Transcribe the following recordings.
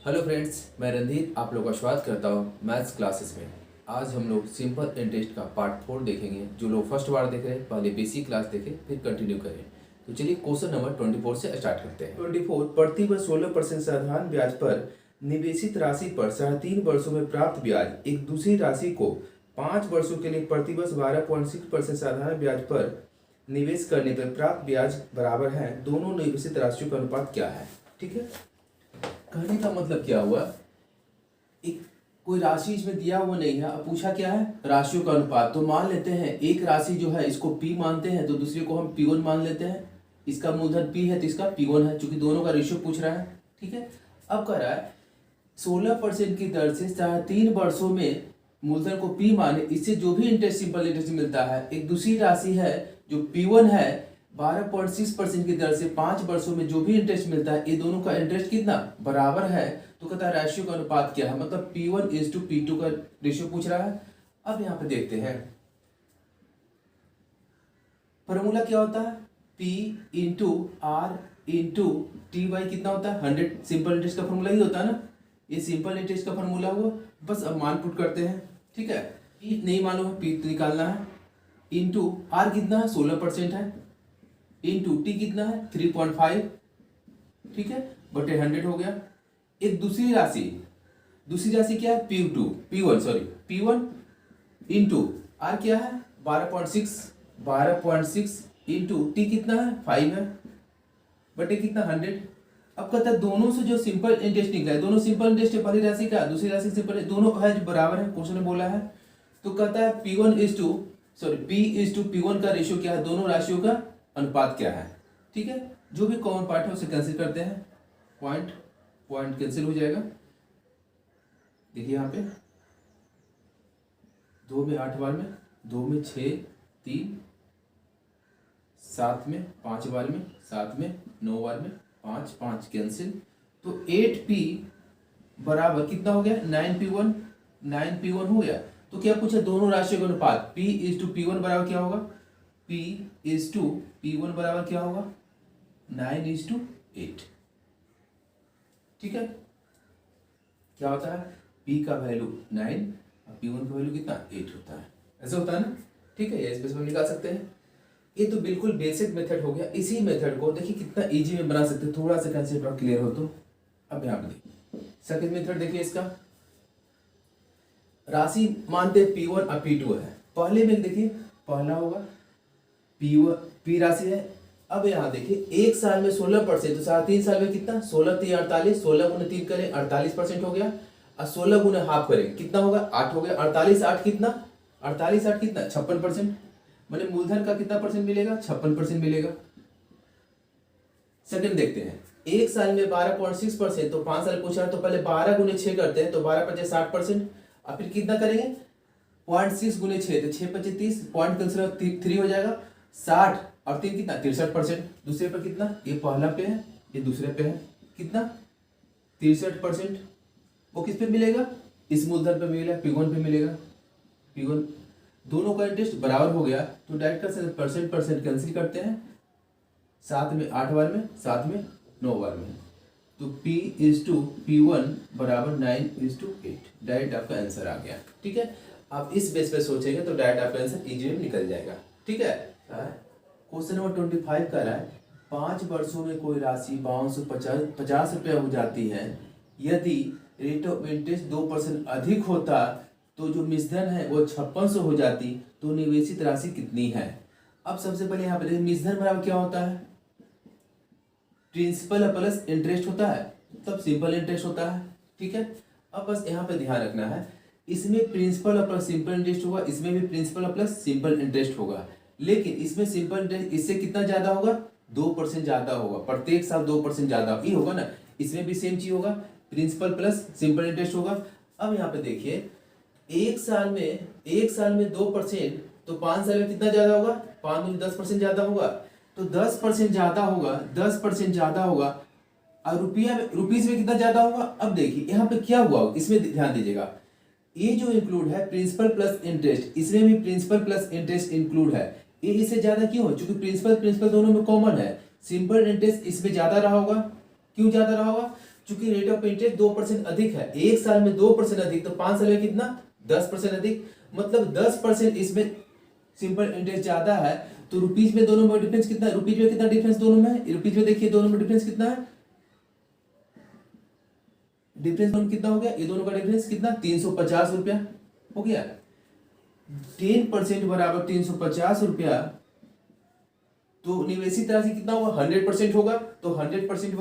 Hello friends, मैं रणधीर आप लोग का स्वागत करता हूँ मैथ्स क्लासेस में। आज हम लोग सिंपल इंटरेस्ट का पार्ट 4 देखेंगे। जो लोग फर्स्ट बार देख रहे हैं पहले बेसिक क्लास देखें फिर कंटिन्यू करें। तो चलिए क्वेश्चन नंबर 24 से स्टार्ट करते हैं। 24 प्रतिवर्ष 16% साधारण ब्याज पर निवेशित राशि पर 3.5 वर्षों में प्राप्त ब्याज एक दूसरी राशि को 5 वर्षों के लिए प्रतिवर्ष 12.6% साधारण ब्याज पर निवेश करने पर प्राप्त ब्याज बराबर है। दोनों निवेशित राशियों का अनुपात क्या है? ठीक है, कहने का मतलब क्या हुआ, एक कोई राशि इसमें दिया हुआ नहीं है। अब पूछा क्या है? राशियों का अनुपात। तो मान लेते हैं एक राशि जो है इसको P मानते हैं तो दूसरे को हम P1 मान लेते हैं। इसका मूलधन P है तो इसका P1 है, चूंकि दोनों का रेशियो पूछ रहा है। ठीक है, अब कह रहा है 16% की दर से 3.5 वर्षों में मूलधन को P माने, इससे जो भी इंटरेस्ट सिंपल इंटरेस्ट मिलता है एक दूसरी राशि है जो P1 है 12.6% की दर से 5 वर्षों में जो भी इंटरेस्ट मिलता है ये दोनों का इंटरेस्ट कितना बराबर है। तो कहता है रेशियो का अनुपात क्या है, मतलब P1:P2 का रेशियो पूछ रहा है। अब यहाँ पे देखते हैं फॉर्मूला क्या होता है, P into R into T by कितना होता है 100। सिंपल इंटरेस्ट का फॉर्मूला ही होता है ना, ये सिंपल इंटरेस्ट का फॉर्मूला हुआ। बस अब मान पुट करते हैं। ठीक है, P नहीं मालूम है, P निकालना है। इंटू R कितना है 16% है, इंटू टी कितना है 3.5। ठीक है, बटे 100 हो गया। एक दूसरी राशि क्या है P1 इंटू आर क्या है 12.6 इंटू टी कितना है 5 है, बटे कितना 100। अब कहता है दोनों से जो सिंपल इंटरेस्ट निकला है, दोनों सिंपल इंटरेस्ट है, पहली राशि का दूसरी राशि सिंपल दोनों है जो बराबर है, क्वेश्चन में बोला है। तो कहता है P1:P1 का रेशियो क्या है, दोनों राशियों का अनुपात क्या है। ठीक है, जो भी कॉमन पार्ट है उसे कैंसिल करते हैं, पॉइंट कैंसिल हो जाएगा। देखिए यहाँ पे 2 में 8 बार में, 2 में 6, 3, 7 में 5 बार में, 7 में 9 बार में, 5 कैंसिल। तो 8P बराबर कितना हो गया 9P1 हो गया। तो क्या पूछा, दोनों राशियों का अनुपात P:P1 बराबर क्या होगा, P:P1 बराबर क्या होगा 9:8। ठीक है, क्या होता है P का वैल्यू 9 और P1 का वैल्यू कितना 8 होता है, ऐसे होता है ना। ठीक है, ये इसमें हम निकाल सकते हैं। ये तो बिल्कुल बेसिक मेथड हो गया। इसी मेथड को देखिए कितना इजी में बना सकते हैं, थोड़ा सा कंसेप्ट और क्लियर हो तो। अब यहाँ पे देखिए सेकंड मेथड देखिए, इसका राशि मानते P1 और P2 है। पहले में देखिए पहला होगा P राशि है। अब यहाँ देखिए एक साल में 16%, तो 3.5 साल में कितना 16 3 48, 16 गुने 3 करें 48% हो गया, और 16 गुने हाफ करेंगे कितना होगा 8 हो गया। 48 8 कितना 56%, मैंने मूलधन का कितना परसेंट मिलेगा 56% मिलेगा। सेकंड देखते हैं, एक साल में 12.6%, तो 5 साल पूछा है तो पहले 12 गुने 6 करते हैं, तो 12 पचे 60%, और फिर कितना करेंगे 0.6 गुने 6, तो 6 पचे 30, पॉइंट कैंसिल 3 हो जाएगा 60, और 3 कितना 63%। दूसरे पर कितना, ये पहला पे है ये दूसरे पे है, कितना 63%। वो किस पे मिलेगा, इस मूलधन पे मिलेगा, P1 पे मिलेगा। P1 दोनों का इंटरेस्ट बराबर हो गया, तो डायरेक्ट कर परसेंट कैंसिल करते हैं, 7 में 8 बार में, 7 में 9 बार में, तो P:P1 बराबर 9:8। डायरेक्ट आपका आंसर आ गया। ठीक है, आप इस बेस पे सोचेंगे तो डायरेक्ट आपका आंसर इजी में निकल जाएगा। ठीक है, क्वेश्चन नंबर 25 का रहा है 5 वर्षों में कोई राशि 5250 रुपया हो जाती है। यदि रेट ऑफ इंटरेस्ट 2% अधिक होता तो जो मिश्रण है वो 5600 हो जाती, तो निवेशित राशि कितनी है। अब सबसे पहले यहाँ पे देखिए मिश्रण बराबर क्या होता है, प्रिंसिपल प्लस इंटरेस्ट होता है, तब सिंपल इंटरेस्ट होता है। ठीक है, अब बस यहाँ पे ध्यान रखना है, इसमें प्रिंसिपल प्लस सिंपल इंटरेस्ट होगा, इसमें भी प्रिंसिपल प्लस सिंपल इंटरेस्ट होगा, लेकिन इसमें सिंपल इंटरेस्ट इससे कितना ज्यादा होगा 2% ज्यादा होगा, प्रत्येक साल 2% ज्यादा ही होगा ना। इसमें भी सेम चीज होगा, प्रिंसिपल प्लस सिंपल इंटरेस्ट होगा। अब यहाँ पे देखिए एक साल में 2%, तो 5 साल में कितना ज्यादा होगा 5 में 10% ज्यादा होगा, तो 10% ज्यादा होगा, और रुपीज में कितना ज्यादा होगा। अब देखिए यहाँ पे क्या हुआ, इसमें ध्यान दीजिएगा, ये जो इंक्लूड है प्रिंसिपल प्लस इंटरेस्ट, इसमें भी प्रिंसिपल प्लस इंटरेस्ट इंक्लूड है। ये इससे ज्यादा क्यों है, क्योंकि प्रिंसिपल दोनों में कॉमन है। सिंपल इंटरेस्ट इसमें ज्यादा रहा होगा, क्यों ज्यादा रहा होगा, चूंकि रेट ऑफ इंटरेस्ट 2% अधिक है, एक साल में 2% अधिक, तो 5 साल में कितना 10% अधिक, मतलब 10% इसमें सिंपल इंटरेस्ट ज्यादा है। तो रुपीज में दोनों में डिफरेंस कितना है, रुपीज में कितना डिफरेंस दोनों में है, रुपीज में देखिए दोनों में डिफरेंस कितना है, डिफरेंस दोनों कितना हो गया, ये दोनों का डिफरेंस कितना 350 रुपया हो गया। 10% बराबर 350 रुपया, तो निवेशित राशि कितना होगा 100% होगा। तो 100%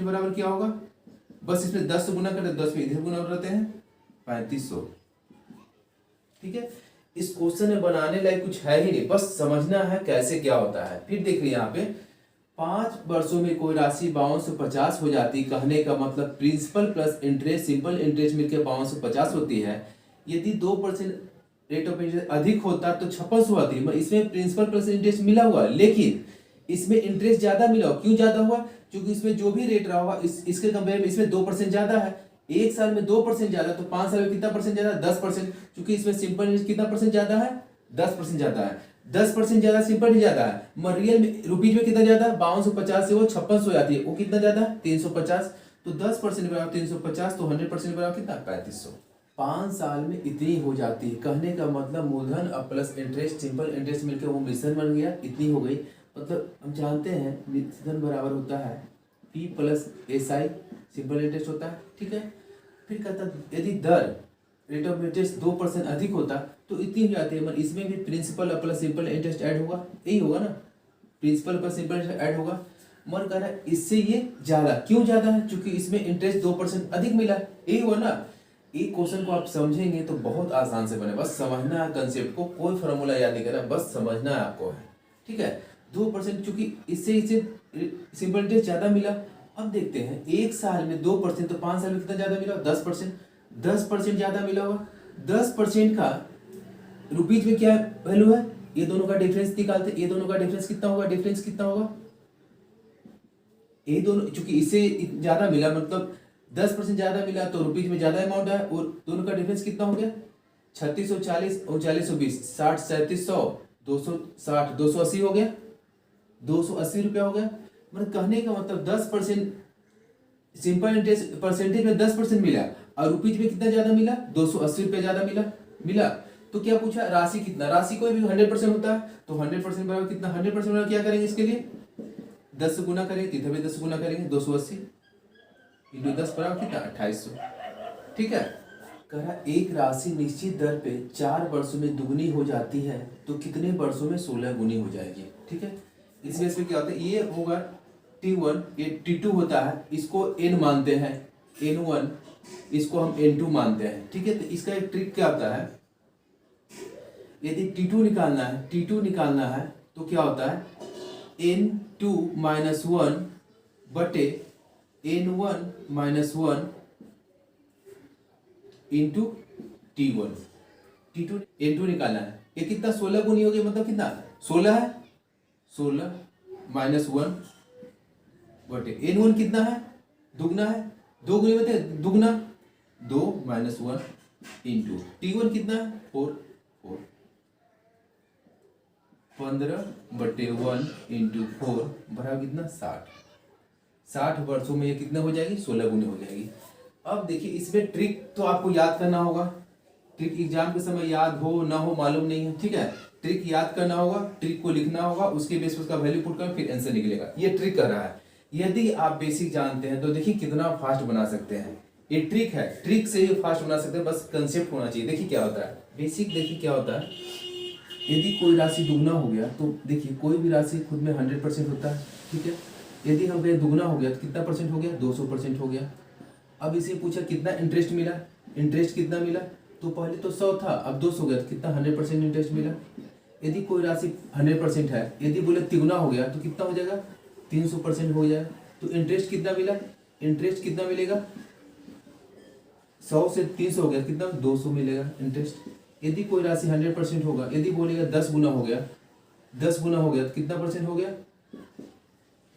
बराबर क्या होगा, बस इसमें 10 से गुना करते, 10 में इधर गुना करते हैं 3500। ठीक है, इस क्वेश्चन में बनाने लायक कुछ है ही नहीं, बस समझना है कैसे क्या होता है। फिर देखिए यहाँ पे 5 वर्षों में कोई राशि 52 से 50 हो जाती, कहने का मतलब principal plus interest, simple interest मिलकर 52 से 50 होती है। यदि 2% रेट ऑफ इंटरेस्ट अधिक होता तो 5600 आती, इसमें प्रिंसिपल प्लस इंटरेस्ट मिला हुआ, लेकिन इसमें इंटरेस्ट ज्यादा मिला। क्यों ज्यादा हुआ, क्योंकि इसमें जो भी रेट रहा होगा इसके कंपेयर में इसमें 2% ज्यादा है। एक साल में 2% ज्यादा, तो 5 साल में कितना परसेंट ज्यादा, 10%। क्योंकि इसमें सिंपल इंटरेस्ट कितना परसेंट ज्यादा है, 10% ज्यादा है। 10% ज्यादा सिंपल ही ज्यादा है, रियल में रुपीज में कितना ज्यादा है, 5250 से वो 5600 आती है, वो कितना ज्यादा है 350। तो 10% बराबर 350, तो 100% बराबर कितना 3500। 5 साल में इतनी हो जाती है, कहने का मतलब मूलधन और प्लस इंटरेस्ट, सिंपल इंटरेस्ट मिलकर वो मिश्रण बन गया, इतनी हो गई। मतलब हम जानते हैं मिश्रण बराबर होता है P plus SI, simple interest होता है। ठीक है, फिर कहता यदि दर रेट ऑफ इंटरेस्ट 2% अधिक होता तो इतनी हो जाती है, मतलब इसमें भी principal plus simple interest add होगा, यही होगा ना, principal plus simple interest add होगा। मन कह रहा है इससे ये ज्यादा, क्यों ज्यादा है, क्योंकि इसमें इंटरेस्ट 2% अधिक मिला, यही हुआ ना। एक क्वेश्चन को आप समझेंगे तो बहुत आसान से बने, बस समझना है कंसेप्ट को, कोई फॉर्मूला याद नहीं करना, बस समझना है आपको है। ठीक है, 2% चूंकि इससे सिंपल इंटरेस्ट ज्यादा मिला। अब देखते हैं एक साल में 2%, तो 5 साल में कितना ज्यादा मिला 10%, 10% ज्यादा मिला हुआ। 10% का रुपीज में क्या वैल्यू है, ये दोनों का डिफरेंस निकालते, ये दोनों का डिफरेंस कितना होगा, डिफरेंस कितना होगा, ये दोनों चूंकि इससे ज्यादा मिला, मतलब 10% ज्यादा मिला तो रुपीज में ज्यादा अमाउंट है, और दोनों का डिफरेंस कितना हो गया 3640 और 3920, 60 3700, 260 280 हो गया, 280 रुपया हो गया। मतलब कहने का मतलब 10% सिंपल इंटरेस्ट परसेंटेज में 10% मिला, और रुपीज में कितना ज्यादा मिला 280 रुपया ज्यादा मिला। तो क्या पूछा राशि कितना, राशि कोई भी 100% होता है, तो 100% बराबर कितना, 100% बराबर क्या करेंगे इसके लिए 10 से गुना करेंगे, इधर भी 10 से गुना करेंगे, 280 इंटू 10 बराबर कितना 2800। ठीक है, कहा एक राशि निश्चित दर पे 4 वर्षों में दुगनी हो जाती है तो कितने वर्षों में 16 गुनी हो जाएगी। ठीक है, इस बेस पे क्या होता है, ये होगा T1, ये T2 होता है, इसको N मानते हैं, N1 इसको हम N2 मानते हैं। ठीक है, तो इसका एक ट्रिक क्या होता है, यदि T2 निकालना है तो क्या होता है N2 माइनस 1 बटे N1 minus 1 into T1, T2 N2 निकालना है, ये कितना 16 गुनी हो गया, मतलब कितना 16 है, 16 माइनस 1 बटे N1 कितना है, दुगना है, 2 गुनी मतलब दुगना, 2 माइनस 1 इंटू T1 कितना है 4 15 बटे 1 इंटू 4 बराबर कितना 60 वर्षों में ये कितना हो जाएगी 16 गुनी हो जाएगी। अब देखिए इसमें ट्रिक तो आपको याद करना होगा, ट्रिक एग्जाम के समय याद हो ना हो मालूम नहीं है। ठीक है, ट्रिक याद करना होगा, ट्रिक को लिखना होगा, उसके बेस पर उसका वैल्यू पुट कर फिर आंसर निकलेगा। ये ट्रिक कर रहा है, यदि आप बेसिक जानते हैं तो देखिए कितना फास्ट बना सकते हैं। ये ट्रिक है, ट्रिक से ही फास्ट बना सकते हैं, बस कंसेप्ट होना चाहिए। देखिए क्या होता है, बेसिक देखिए क्या होता है, यदि कोई राशि दुगना हो गया तो देखिए कोई भी राशि खुद में 100% होता है। ठीक है, यदि हम दुगना हो गया तो कितना परसेंट हो गया 200% हो गया। अब इसे पूछा कितना इंटरेस्ट मिला, इंटरेस्ट कितना मिला, तो पहले तो 100 था, अब 200 हो गया तो कितना 100% इंटरेस्ट मिला। यदि कोई राशि 100% है, यदि बोले तिगुना हो गया तो कितना हो जाएगा 300% हो जाएगा। तो इंटरेस्ट कितना मिला, इंटरेस्ट कितना मिलेगा 100 से 300 हो गया कितना 200 मिलेगा इंटरेस्ट। यदि कोई राशि 100% होगा, यदि बोलेगा 10 गुना हो गया, 10 गुना हो गया तो कितना परसेंट हो गया,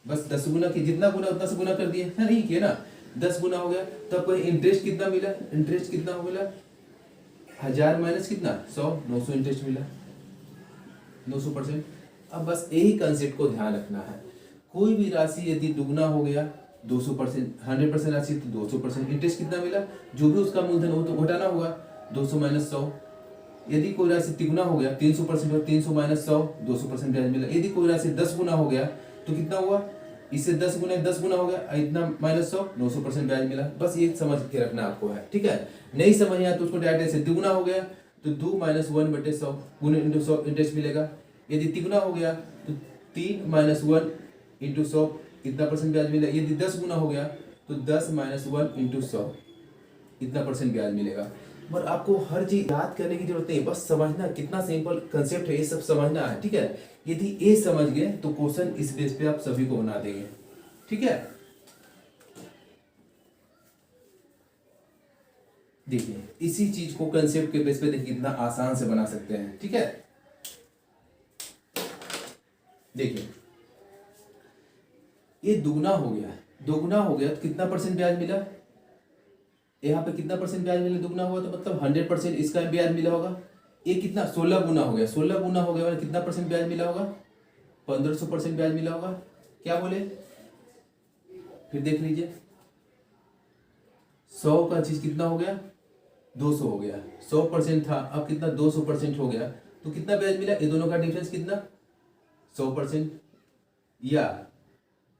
बस 10 गुना की जितना गुना उतना से गुना कर दिए है, नहीं किया ना, 10 गुना हो गया। तब कोई इंटरेस्ट कितना मिला, इंटरेस्ट कितना हो मिला 1000 माइनस कितना 100, 900 इंटरेस्ट मिला 900%। अब बस यही कंसेप्ट को ध्यान रखना है, कोई भी राशि यदि दुगना हो गया 200%, 100% राशि तो 200% इंटरेस्ट कितना मिला, जो भी उसका मूलधन हो तो घटाना होगा, 200 माइनस 100। यदि कोई राशि तिगुना हो गया 300% और 300 माइनस 100, 200% ब्याज मिला। यदि कोई राशि 10 गुना हो गया तो कितना हुआ, इससे 10 गुना हो गया, इतना माइनस 100, 900% ब्याज मिला। बस ये समझ के रखना आपको है, ठीक है। नहीं समझ आया तो उसको डायरेक्ट ऐसे दुगुना हो गया तो 2 माइनस 1/100 गुने इंटू 100 इंटरेस्ट मिलेगा। यदि तिगुना हो गया तो 3 माइनस 1 इंटू 100 इतना परसेंट ब्याज मिलेगा। यदि 10 गुना हो गया तो 10 माइनस 1 इंटू 100 इतना परसेंट ब्याज मिलेगा। पर आपको हर चीज याद करने की जरूरत नहीं, बस समझना कितना सिंपल कंसेप्ट है, ये सब समझना है, ठीक है। यदि ये समझ गए तो क्वेश्चन इस बेस पे आप सभी को बना देंगे, ठीक है। देखिए इसी चीज को कंसेप्ट के बेस पे देखिए कितना आसान से बना सकते हैं, ठीक है। देखिए ये दुगना हो गया, दोगुना हो गया तो कितना परसेंट ब्याज मिला, यहाँ पे कितना परसेंट ब्याज मिला, दुगना हुआ तो मतलब 100% इसका ब्याज मिला होगा। ये कितना 16 गुना हो गया, 16 गुना हो गया मतलब कितना परसेंट ब्याज मिला होगा, 1500% ब्याज मिला होगा। क्या बोले, फिर देख लीजिए 100 का चीज कितना हो गया, 200 हो गया। 100% था, अब कितना 200% हो गया तो कितना ब्याज मिला, ये दोनों का डिफरेंस कितना 100%। या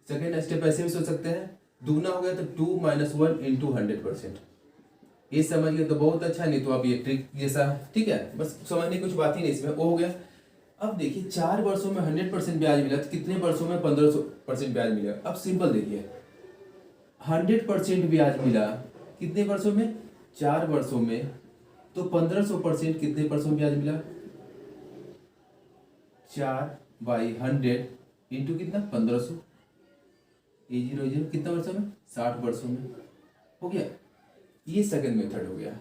सेकेंड स्टेप ऐसे भी सोच सकते हैं, दुगना हो गया तो 2 माइनस 1 इंटू 100%। ये समझ गए तो बहुत अच्छा, नहीं तो आप ये ट्रिक जैसा, ठीक है, बस समझने की कुछ बात ही नहीं इसमें, वो हो गया। अब देखिए 4 वर्षों में 100% ब्याज मिला तो कितने वर्षों में 1500% ब्याज मिला। अब सिंपल देखिए 100% ब्याज मिला कितने वर्षों में, 4 वर्षों में, तो 1500% कितने वर्षों में ब्याज मिला, 4/100 इंटू कितना 1500, ये 0 कितना वर्षों में 60 वर्षों में, हो गया। ये सेकंड मेथड हो गया,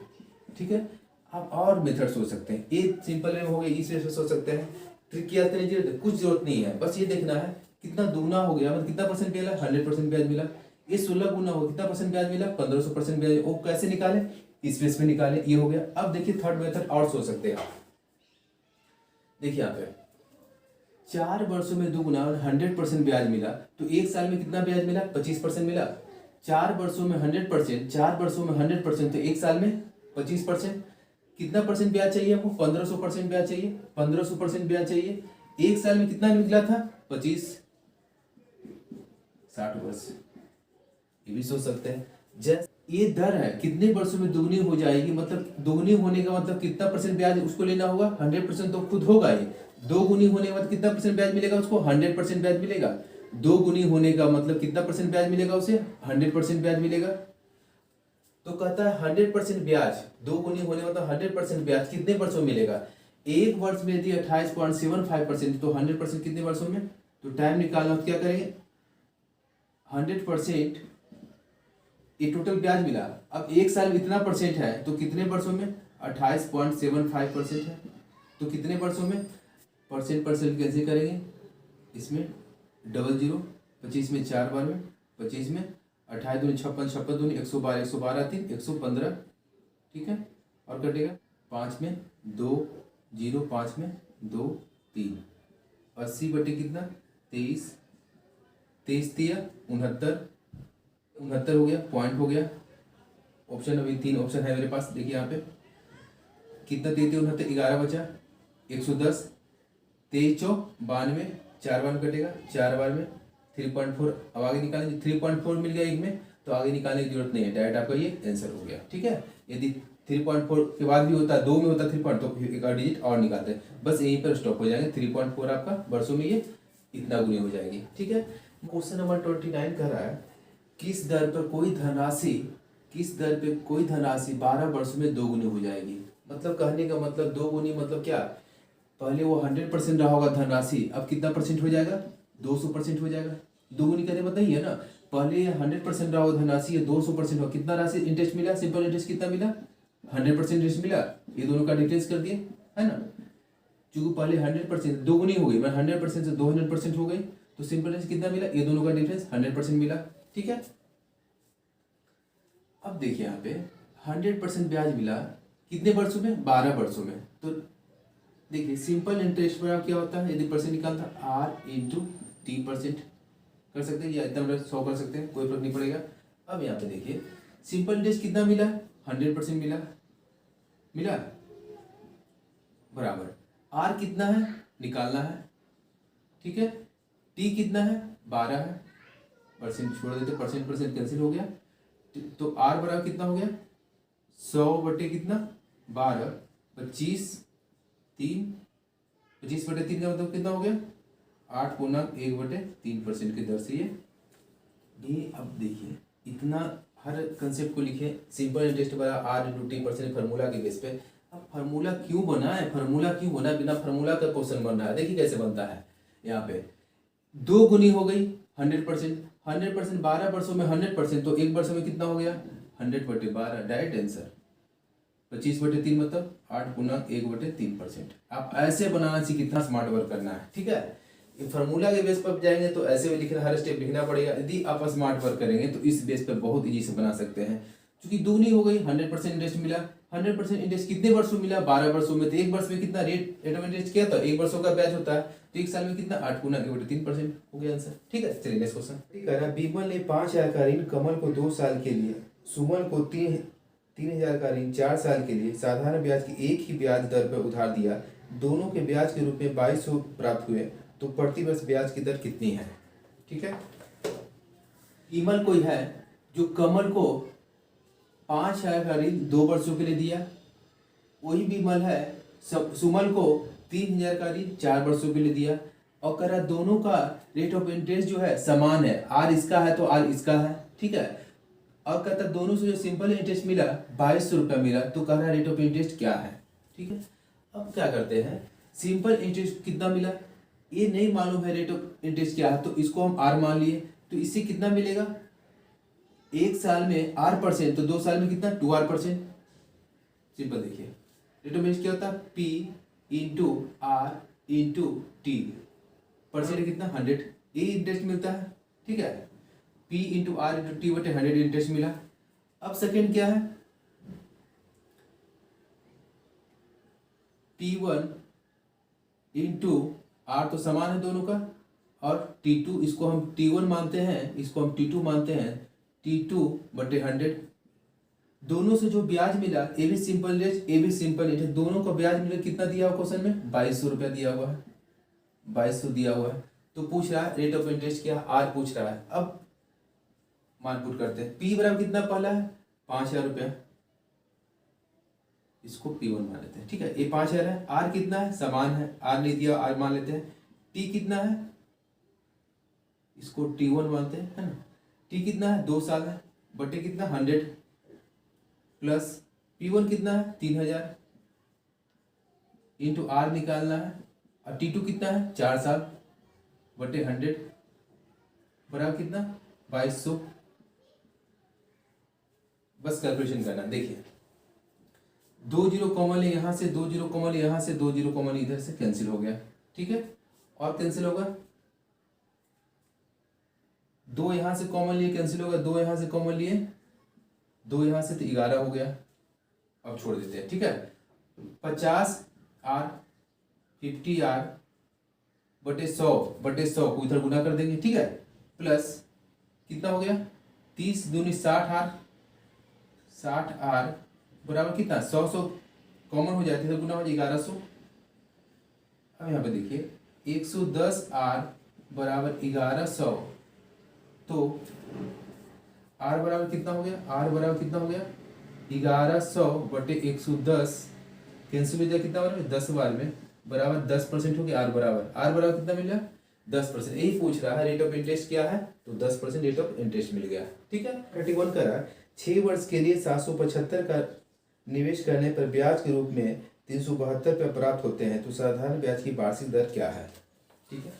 ठीक है। आप और मेथड सोच सकते हैं, ये सिंपल में हो गया, इस वे से सोच सकते हैं। ट्रिक किया कुछ जरूरत नहीं है, बस ये देखना है कितना दुगना हो गया मतलब कितना परसेंट मिला, 100% ब्याज मिला। ये 16 गुना हो कितना परसेंट ब्याज मिला, 1500% ब्याज। वो कैसे निकाले, इस बेस में निकाले, ये हो गया। अब देखिए थर्ड मेथड और सोच सकते हैं आप। देखिए यहाँ पे 4 वर्षों में दुगुना 100% ब्याज मिला तो एक साल में कितना ब्याज मिला, 25% मिला। 4 वर्षों में 100%, 4 वर्षों में 100% तो एक साल में 25%। कितना परसेंट ब्याज चाहिए आपको, 1500% ब्याज चाहिए, 1500% ब्याज चाहिए। एक साल में कितना निकला था, 25, 60 वर्ष। ये भी सोच सकते हैं। जैसे ये दर है कितने वर्षों में दुगनी हो जाएगी, मतलब दुगनी होने का मतलब कितना परसेंट ब्याज उसको लेना होगा, 100% तो खुद होगा ही। 2 गुनी होने का मतलब कितना परसेंट ब्याज मिलेगा उसको, 100% ब्याज मिलेगा। 2 गुनी होने का मतलब कितना परसेंट ब्याज मिलेगा उसे, 100% ब्याज मिलेगा। तो कहता है 100% ब्याज, 2 गुनी होने का मतलब 100% ब्याज कितने वर्षों में मिलेगा। एक वर्ष में यदि 28.75% तो 100% कितने वर्षों में, तो टाइम निकालना तो क्या करेंगे, 100% ये टोटल ब्याज मिला। अब एक साल में इतना परसेंट है तो कितने वर्षों में, 28.75% है, तो कितने वर्षों में, परसेंट कैसे करेंगे, इसमें 00, 25 में 4 बार में, 25 में 28 दूनी 56, 56 दूनी 112, 112 3 115, ठीक है। और कटेगा 5 में 2 0, 5 में 2 3, 80 बटे कितना 23, 23 3 69, 69 हो गया, पॉइंट हो गया। ऑप्शन अभी 3 ऑप्शन है मेरे पास, देखिए यहाँ पे कितना 33 69, 11 बचा, 110, 23 चौक 92, 4 बार में कटेगा, 4 बार में 3.4। अब आगे निकालेंगे, 3.4 मिल गया एक में तो आगे निकालने की जरूरत नहीं है, डायरेक्ट आपका ये आंसर हो गया, ठीक है। यदि 3.4 के बाद भी होता है, 2 में होता है 3 तो एक और डिजिट और निकालते हैं, बस यहीं पर स्टॉप हो जाएंगे। 3.4 आपका वर्षों में ये इतना गुनी हो जाएगी, ठीक है। क्वेश्चन नंबर 29 कह रहा है किस दर पर कोई धनराशि 12 वर्षों में 2 गुनी हो जाएगी। मतलब कहने का मतलब 2 गुनी मतलब क्या, पहले वो 100% रहा होगा धनराशि, अब कितना परसेंट हो जाएगा, 200% हो जाएगा। 2 गुनी करने बताइए ना, पहले 100% रहा होगा धनराशि, ये 200% हो, कितना राशि इंटरेस्ट मिला, सिंपल इंटरेस्ट कितना मिला, 100% इंटरेस्ट मिला। ये दोनों का डिफरेंस कर दिए, है ना, क्योंकि पहले 100% 2 गुनी हो गई, मैं 100% से 200% हो गई, तो सिंपल इंटरेस्ट कितना मिला, ये दोनों का डिफरेंस 100% मिला, ठीक है। अब देखिए यहाँ पे 100% ब्याज मिला कितने वर्षों में, 12 वर्षों में। तो देखिए सिंपल इंटरेस्ट पर क्या होता है, यदि परसेंट निकालता R इंटू टी परसेंट, कर सकते हैं या इतना मतलब 100 कर सकते हैं, कोई फर्क नहीं पड़ेगा। अब यहाँ पे देखिए सिंपल इंटरेस्ट कितना मिला, 100% मिला, मिला बराबर आर कितना है निकालना है, ठीक है। टी कितना है 12 है, परसेंट छोड़ देते, परसेंट परसेंट कैंसिल हो गया, तो आर बराबर कितना हो गया 100 बटे कितना 12, 25 3, 25 बटे 3 का मतलब कितना हो गया 8/1/3% की दर से ये अब देखिए इतना हर कंसेप्ट को लिखे सिंपल इंटरेस्ट बराबर R into T percent formula के बेस पे। अब फार्मूला क्यों बना है, फार्मूला क्यों बना, बिना फार्मूला का क्वेश्चन बन रहा है। देखिए कैसे बनता है, यहाँ पे 2 गुनी हो गई 100%, 100% 12 वर्षों में 100%, तो एक वर्ष में कितना हो गया 100/12, डायरेक्ट आंसर। 25/3 मतलब 8/1/3%। आप ऐसे बनाना सीखिए, कितना स्मार्ट वर्क करना है, ठीक है। फार्मूला के बेस पर जाएंगे तो ऐसे भी लिखना, हर स्टेप लिखना पड़ेगा। यदि आप स्मार्ट वर्क करेंगे तो इस बेस पर बहुत इजी से बना सकते हैं। क्योंकि दुगनी हो गई 100% इंटरेस्ट मिला, 100% इंटरेस्ट कितने वर्षों मिला 12 वर्षों में, तो एक वर्ष में कितना रेट ऑफ इंटरेस्ट क्या था, एक वर्षों का ब्याज होता है, तो एक साल में कितना 8/1/3% हो गया आंसर, ठीक है। चलिए नेक्स्ट क्वेश्चन। ठीक है, बीमल ने 5,000 का ऋण कमल को 2 साल के लिए, सुमन को 3,000 का ऋण 4 साल के लिए साधारण ब्याज की एक ही ब्याज दर पर उधार दिया। दोनों के ब्याज के रूप में 2200 प्राप्त हुए, तो प्रति वर्ष ब्याज की दर कितनी है, ठीक है। बीमल कोई है जो कमल को 5,000 का ऋण 2 वर्षों के लिए दिया, वही बीमल है सुमन को 3,000 का ऋण 4 वर्षों के लिए दिया, और कह रहा दोनों का रेट ऑफ इंटरेस्ट जो है समान है, आर इसका है तो आर इसका है, ठीक है। और कहता दोनों से जो सिंपल इंटरेस्ट मिला 2200 रुपया मिला, तो कह रहा रेट ऑफ इंटरेस्ट क्या है, ठीक है। अब क्या करते हैं, सिंपल इंटरेस्ट कितना मिला ये नहीं मालूम है, रेट ऑफ इंटरेस्ट क्या है, तो इसको हम आर मान लिए, तो इससे कितना मिलेगा, एक साल में R%, तो 2 साल में कितना 2R%। सिंपल देखिए रेट ऑफ इंटरेस्ट क्या होता है P into R into T, percent कितना 100, ये इंटरेस्ट मिलता है, ठीक है। P into R into T बटे 100 इंटरेस्ट मिला। अब सेकेंड क्या है, T1 इंटू आर तो समान है दोनों का, और T2 इसको हम T1 मानते हैं, इसको हम T2 मानते हैं, T2 बटे 100। दोनों से जो ब्याज मिला, ए भी सिंपल इंटरेस्ट ए भी सिंपल इंटरेस्ट, दोनों का ब्याज मिला कितना दिया हुआ क्वेश्चन में 2200 रुपया दिया हुआ है, 2200 दिया हुआ है। तो पूछ रहा है रेट ऑफ इंटरेस्ट क्या, आर पूछ रहा है। अब मान पुट करते हैं, P बराबर कितना पहला है 5,000 रुपया, इसको P1 मान लेते हैं, ठीक है। ये 5,000 है, आर कितना है समान है, आर नहीं दिया आर मान लेते हैं। टी कितना है, इसको T1 मानते हैं, है ना। टी कितना है 2 साल है, बटे कितना 100, प्लस P1 कितना है 3,000 इंटू आर निकालना है, और T2 कितना है 4 साल बटे 100 बराबर कितना 2200। बस कैलकुलेशन करना, देखिए 2 जीरो कॉमन है यहाँ से, 2 जीरो कॉमन यहाँ से, 2 जीरो कॉमन इधर से कैंसिल हो गया, ठीक है। और कैंसिल होगा 2 यहाँ से कॉमन लिए कैंसिल होगा, 2 यहाँ से कॉमन लिए 2 यहाँ से, तो 11 हो गया। अब छोड़ देते हैं, ठीक है। 50R 50R बटे 100 को इधर गुना कर देंगे, ठीक है। प्लस कितना हो गया 30 दूनी 60R, 60R बराबर कितना 100 कॉमन हो जाती है, तो गुना हो जाए 1100। अब यहाँ पे देखिए 110R बराबर 1100, तो R बराबर कितना हो गया, R बराबर कितना हो गया 1100 बटे 110, कैंसिल हो जाए कितना बार में 10 बार में, बराबर 10% हो गया। R बराबर कितना मिल गया 10%। यही पूछ रहा है रेट ऑफ इंटरेस्ट क्या है, तो 10% रेट ऑफ इंटरेस्ट मिल गया, ठीक है। 31 करा 6 वर्ष के लिए 775 का निवेश करने पर ब्याज के रूप में 372 रुपये प्राप्त होते हैं, तो साधारण ब्याज की वार्षिक दर क्या है, ठीक है।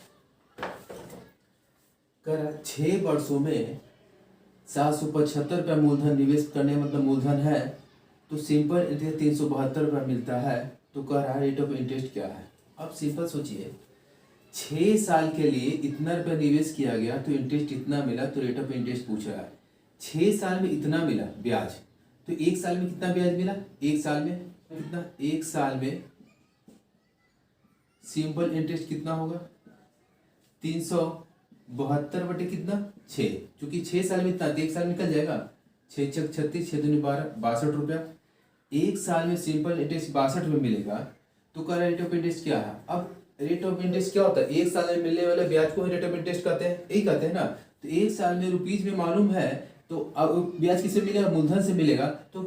करा 6 वर्षों में 775 रुपया मूलधन निवेश करने मतलब मूलधन है, तो सिंपल इंटरेस्ट 372 रुपया मिलता है, तो कह रहा है रेट ऑफ इंटरेस्ट क्या है। अब सिंपल सोचिए 6 साल के लिए इतना रुपया निवेश किया गया, तो इंटरेस्ट इतना मिला, तो रेट ऑफ इंटरेस्ट पूछ रहा है। 6 साल में इतना मिला ब्याज, तो एक साल में कितना ब्याज मिला, एक साल में कितना, एक साल में सिंपल इंटरेस्ट कितना होगा 300 72 बटे कितना 6, क्योंकि 6 साल में इतना 1 साल में निकल जाएगा। 6 छक 36, 6 दूनी 12, 62 रुपया। 1 साल में सिंपल इंटरेस्ट 62 में मिलेगा। तो कह रहा है रेट ऑफ इंटरेस्ट क्या है। अब रेट ऑफ इंटरेस्ट क्या होता है, 1 साल में मिलने वाले ब्याज को रेट ऑफ इंटरेस्ट कहते हैं, यही कहते हैं ना। तो 1 साल में रुपीज में मालूम है, तो अब ब्याज किससे मिलेगा, मूलधन से मिलेगा। तो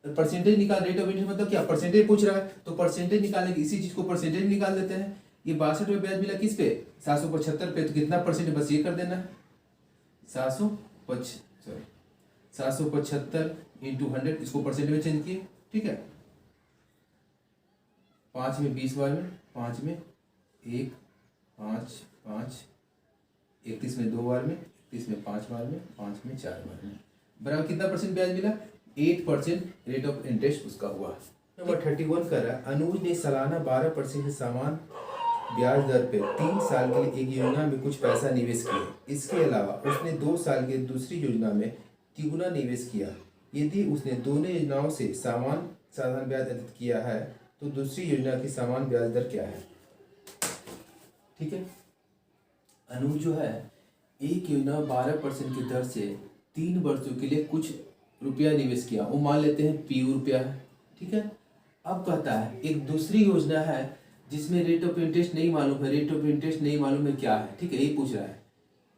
परसेंटेज निकाल, रेट ऑफ इंटरेस्ट मतलब क्या, परसेंटेज पूछ रहा है, तो परसेंटेज निकालने की इसी चीज को परसेंटेज निकाल देते हैं। ये 62 रुपये ब्याज मिला किस पे, 775 पे, तो कितना परसेंट, बस ये कर देना है 775 इंटू 100, इसको परसेंट में चेंज किए, ठीक है। 5 में 20 बार में, 5 में 1, 5, 5, 31 में 2 बार में, 31 में 5 बार में, 5 में 4 बार में, बराबर कितना परसेंट ब्याज मिला, 8% रेट ऑफ इंटरेस्ट उसका हुआ। नंबर 31 कर रहा है, अनुज ने सालाना 12% के समान ब्याज दर पे 3 साल के लिए एक योजना में कुछ पैसा निवेश किया। इसके अलावा उसने 2 साल के दूसरी योजना में तिगुना निवेश किया। यदि उसने दोनों योजनाओं से समान साधारण ब्याज अर्जित किया है तो दूसरी योजना की समान ब्याज दर क्या है। ठीक है, अनुज जो है एक योजना 12% की दर से 3 वर्षों के लिए कुछ रुपया निवेश किया, वो मान लेते हैं पी रुपया है। ठीक है, अब कहता है एक दूसरी योजना है जिसमें रेट ऑफ इंटरेस्ट नहीं मालूम है, रेट ऑफ इंटरेस्ट नहीं मालूम है क्या है। ठीक है, यही पूछ रहा है।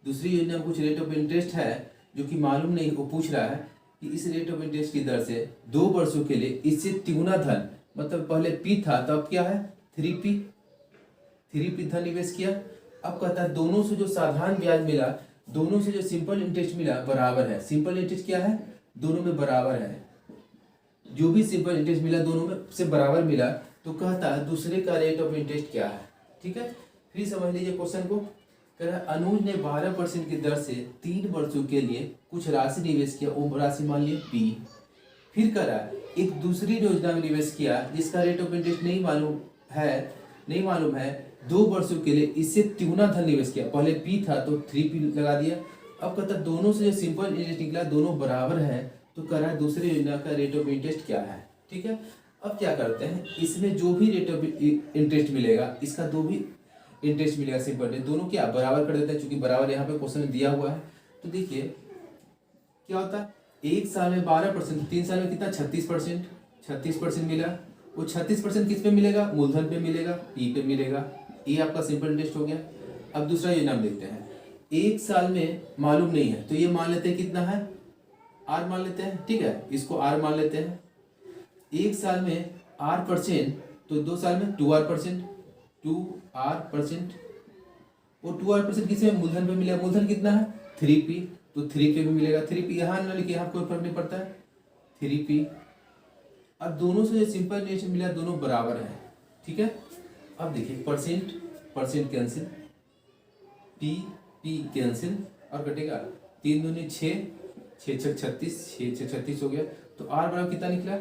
दूसरी योजना में कुछ रेट ऑफ इंटरेस्ट है जो कि मालूम नहीं, वो पूछ रहा है कि इस रेट ऑफ इंटरेस्ट की दर से 2 वर्षों के लिए इससे तिगुना धन, मतलब पहले पी था तो अब क्या है 3p धन निवेश किया। अब कहता है दोनों से जो साधारण ब्याज मिला, दोनों से जो सिंपल इंटरेस्ट मिला बराबर है। सिंपल इंटरेस्ट क्या है, दोनों में बराबर है। जो भी सिंपल इंटरेस्ट मिला दोनों में से बराबर मिला, तो कहता है दूसरे का रेट ऑफ इंटरेस्ट क्या है। ठीक है, फिर समझ लीजिए क्वेश्चन को। कह रहा है अनुज ने 12% की दर से 3 वर्षों के लिए कुछ राशि निवेश किया, वो राशि मान लिया पी। फिर कह रहा है एक दूसरी योजना में निवेश किया जिसका रेट ऑफ इंटरेस्ट नहीं मालूम है 2 वर्षों के लिए इससे तिगुना धन निवेश किया। पहले पी था तो 3p लगा दिया। अब कहता है दोनों से जो सिंपल इंटरेस्ट निकला दोनों बराबर है, तो कह रहा है दूसरी योजना का रेट ऑफ इंटरेस्ट क्या है। ठीक है, अब क्या करते हैं, इसमें जो भी रेट ऑफ इंटरेस्ट मिलेगा इसका दो भी इंटरेस्ट मिलेगा सिंपल इंटरेस्ट, दोनों क्या बराबर कर देते हैं, चूंकि बराबर यहाँ पे क्वेश्चन में दिया हुआ है। तो देखिए क्या होता है, 1 साल में 12%, 3 साल में कितना 36% मिला। वो 36% किस पे मिलेगा, मूलधन पे मिलेगा, पी पे मिलेगा। ये आपका सिंपल इंटरेस्ट हो गया। अब दूसरा ये नाम देखते हैं। 1 साल में मालूम नहीं है तो ये मान लेते हैं कितना है, आर मान लेते हैं। ठीक है, इसको आर मान लेते हैं। 1 साल में r%, तो 2 साल में 2r%, 2r%। वो 2r% किसमें, मूलधन पे मिलेगा। मूलधन कितना है 3p, तो 3p में मिलेगा। 3p यहाँ न लिखे, यहाँ कोई फर्क नहीं पड़ता है 3p। अब दोनों से जो सिंपल इंटरेस्ट मिला दोनों बराबर है। ठीक है, अब देखिए परसेंट कैंसिल, p कैंसिल और कटेगा 3 दूनी 6, 6 छक 36, 6 छक 36 हो गया। तो r बराबर कितना निकला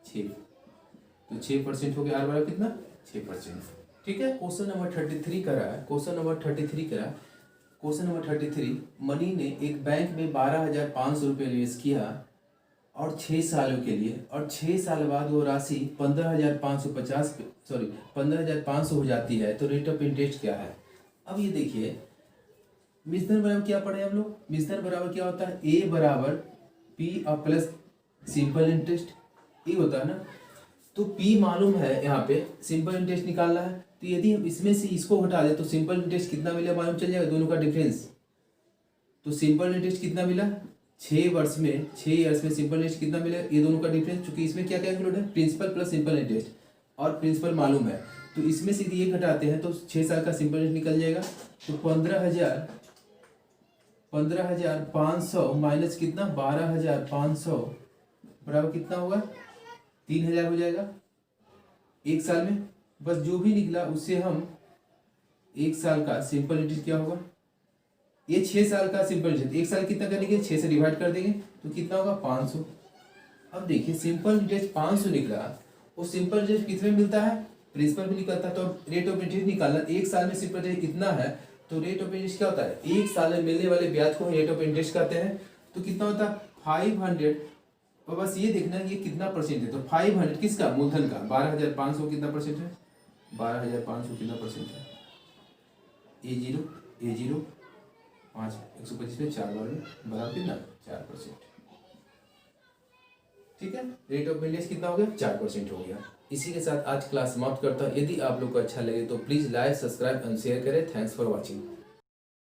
6, तो 6% हो गया। r बराबर कितना 6%। ठीक है, क्वेश्चन नंबर 33 करा है। क्वेश्चन नंबर 33, मनी ने एक बैंक में 12,500 रुपये निवेश किया और 6 सालों के लिए, और 6 साल बाद वो राशि 15,500 हो जाती है, तो रेट ऑफ इंटरेस्ट क्या है। अब ये देखिए मिश्रण बराबर क्या पढ़े हम लोग, मिश्रण बराबर क्या होता है, ए बराबर पी और प्लस सिंपल इंटरेस्ट, ये होता है ना। तो P मालूम है, यहाँ पे सिंपल इंटरेस्ट निकालना है, तो यदि हम इसमें से इसको हटा दे तो सिंपल इंटरेस्ट कितना मिला मालूम चल जाएगा, दोनों का डिफरेंस। तो सिंपल इंटरेस्ट कितना मिला 6 ईयर्स में सिंपल इंटरेस्ट कितना मिला, ये दोनों का डिफरेंस। चूंकि इसमें क्या क्या इंक्लूड है, प्रिंसिपल प्लस सिंपल इंटरेस्ट, और प्रिंसिपल मालूम है, तो इसमें से ये घटाते हैं तो 6 साल का सिंपल इंटरेस्ट निकल जाएगा। तो 15,500 माइनस कितना 12,500 बराबर कितना होगा 3,000 हो जाएगा 1 साल में। बस जो भी निकला उससे हम 1 साल का सिंपल इंटरेस्ट क्या होगा, ये 6 साल का सिंपल इंटरेस्ट, 1 साल कितना करेंगे 6 से डिवाइड कर देंगे तो कितना होगा 500। अब देखिए सिंपल इंटरेस्ट 500 निकला, वो सिंपल इंटरेस्ट कितने में मिलता है, प्रिंसिपल भी निकलता है। तो रेट ऑफ इंटरेस्ट निकालना, 1 साल में सिंपल इंटरेस्ट इतना है, तो रेट ऑफ इंटरेस्ट क्या होता है, 1 साल में मिलने वाले ब्याज को रेट ऑफ इंटरेस्ट कहते हैं। तो कितना होता है 500, और बस ये देखना है ये कितना परसेंट है। तो 500 किसका, मूलधन का, 12,500 कितना परसेंट है, 12,500 कितना परसेंट है, A0 5 125 में 4 बार में बराबर कितना 4%। ठीक है, रेट ऑफ मेंटेनेंस कितना हो गया 4% हो गया। इसी के साथ आज क्लास समाप्त करता हूँ। यदि आप लोग को अच्छा लगे तो please like subscribe and share करें। Thanks for watching.